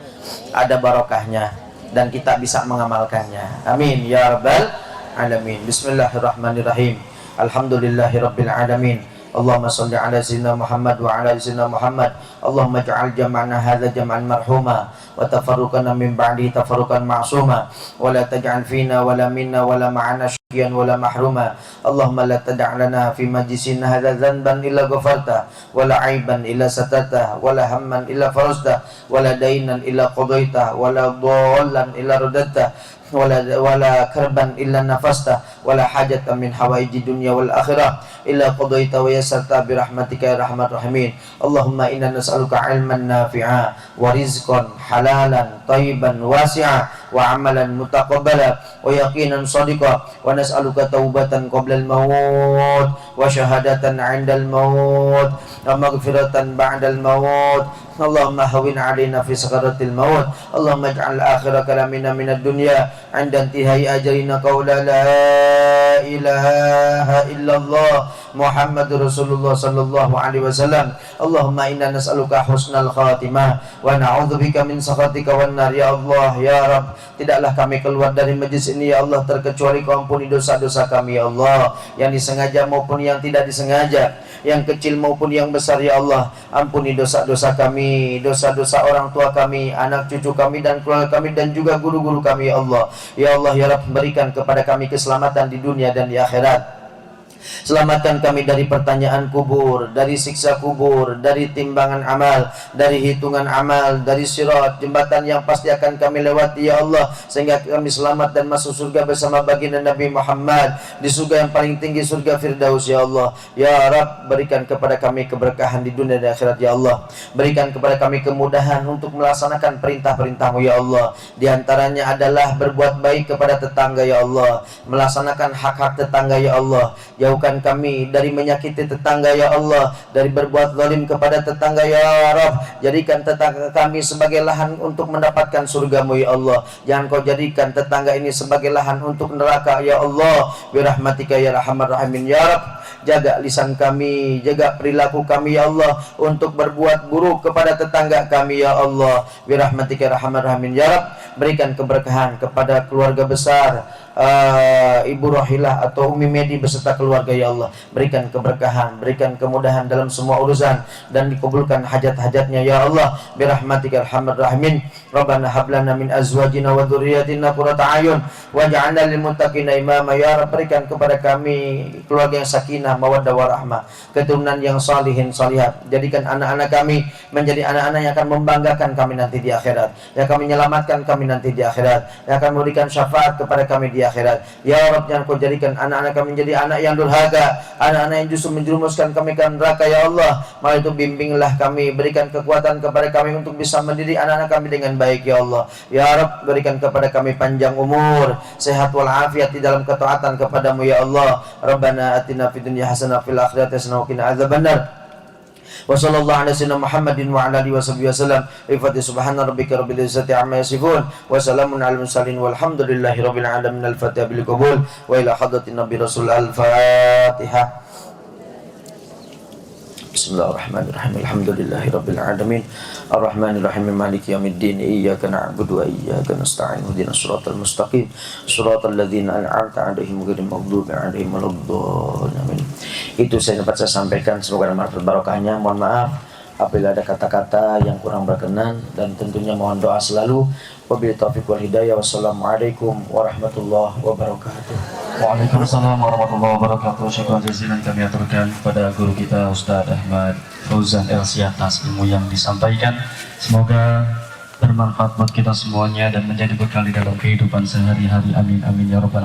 ada barokahnya, dan kita bisa mengamalkannya. Amin ya rabbal alamin. Bismillahirrahmanirrahim. Alhamdulillahirabbil alamin. Allahumma shalli ala sayyidina Muhammad wa ala sayyidina Muhammad. Allahumma ja'al jam'ana hadza jam'an marhuma wa tafarruqana min ba'di tafarruqan ma'suma wa la taj'al fina wa la minna wa la ma'ana syaqiyan wa la mahruma. Allahumma la tad'a lana fi majlisina hadza dhanban illa ghafarta wa la 'aiban illa satata wa la hamman illa farajta wa la daynan illa qadaita wa la dhallan illa radadta wala karban illa nafasta wala hajatan min hawaiji dunya wal akhirah illa qadaita wa yassarta bi rahmatika ya arhamar rahimin. Allahumma inna nas'aluka ilman nafi'a wa rizqan halalan thayyiban wasi'a wa amalan mutaqabbala wa yaqinan shadiqa wa nas'aluka taubatan qabla al-maut wa syahadatan 'inda al-maut wa maghfiratan ba'da al-maut Allahumma hawin alaina fi sakaratil maut. Allahumma ij'al akhir kalamina minad dunya 'inda intihai ajalina qawla la ilaha illallah Muhammadur Rasulullah sallallahu alaihi wasallam. Allahumma inna nas'aluka husnal khatimah wa na'udzubika min sakhatika wan nar. Ya Allah, ya Rabb, tidaklah kami keluar dari majlis ini ya Allah terkecuali Kau ampuni dosa-dosa kami ya Allah, yang disengaja maupun yang tidak disengaja, yang kecil maupun yang besar ya Allah. Ampuni dosa-dosa kami, dosa-dosa orang tua kami, anak cucu kami dan keluarga kami, dan juga guru-guru kami ya Allah. Ya Allah ya Rabb, berikan kepada kami keselamatan di dunia dan di akhirat. Selamatkan kami dari pertanyaan kubur, dari siksa kubur, dari timbangan amal, dari hitungan amal, dari sirat, jembatan yang pasti akan kami lewati ya Allah, sehingga kami selamat dan masuk surga bersama baginda Nabi Muhammad di surga yang paling tinggi, surga Firdaus ya Allah. Ya Rabb, berikan kepada kami keberkahan di dunia dan akhirat ya Allah. Berikan kepada kami kemudahan untuk melaksanakan perintah-perintah-Mu ya Allah. Di antaranya adalah berbuat baik kepada tetangga ya Allah, melaksanakan hak-hak tetangga ya Allah. Jauhkan kami dari menyakiti tetangga ya Allah, dari berbuat zalim kepada tetangga ya Rabb. Jadikan tetangga kami sebagai lahan untuk mendapatkan surga-Mu ya Allah. Jangan Kau jadikan tetangga ini sebagai lahan untuk neraka ya Allah. Birahmatika ya Arhamar Rahimin ya Rabb. Jaga lisan kami, jaga perilaku kami ya Allah, untuk berbuat buruk kepada tetangga kami ya Allah. Birahmatika ya Arhamar Rahimin ya Rabb. Berikan keberkahan kepada keluarga besar Ibu Rohilah atau Umi Medi beserta keluarga ya Allah. Berikan keberkahan, berikan kemudahan dalam semua urusan, dan dikabulkan hajat-hajatnya ya Allah. Birahmatika arhamar rahimin. Rabbana hab lana min azwajina wa dzurriyyatina qurrata a'yun waj'alna lil muttaqina imama. Ya Rabb, berikan kepada kami keluarga yang sakinah, mawaddah warahmah, keturunan yang salihin salihat. Jadikan anak-anak kami menjadi anak-anak yang akan membanggakan kami nanti di akhirat, yang akan menyelamatkan kami nanti di akhirat, yang akan memberikan syafaat kepada kami di akhirat. Ya Rabb, jangan Kau jadikan anak-anak kami menjadi anak yang durhaka, anak-anak yang justru menjerumuskan kami ke neraka ya Allah. Malah itu bimbinglah kami, berikan kekuatan kepada kami untuk bisa mendidik anak-anak kami dengan baik ya Allah. Ya Rabb, berikan kepada kami panjang umur, sehat walafiat di dalam ketaatan kepadamu ya Allah. Rabbana atina fid dunya hasanah fil akhirati hasanah wa qina adzabannar. Wa sallallahu ala sayyidina Muhammadin wa ala alihi wasallam. Ifati subhana rabbika rabbil izzati amma yasifun wa salamun alal mursalin walhamdulillahi rabbil alamin. Al-Fatihah bil qabul wa ila hadratin nabi rasul. Al-Fatihah. Bismillahirrahmanirrahim. Alhamdulillahi rabbil alamin. Ar-Rahmanirrahim. Maliki yaumiddin. Iyyaka na'budu wa iyyaka nasta'in. Ihdinas siratal mustaqim. Shiratal ladzina an'amta 'alaihim ghairil maghdubi 'alaihim waladdallin. Itu dapat saya sampaikan, semoga bermanfaat barokahnya. Mohon maaf apabila ada kata-kata yang kurang berkenan, dan tentunya mohon doa selalu. Wabillahi taufiq wal hidayah. Wassalamualaikum warahmatullahi wabarakatuh. Waalaikumsalam warahmatullahi wabarakatuh. Syukur jazilan kami aturkan pada guru kita Ustaz Ahmad Fauzan LC atas ilmu yang disampaikan. Semoga bermanfaat buat kita semuanya dan menjadi bekal di dalam kehidupan sehari-hari. Amin amin ya rabbal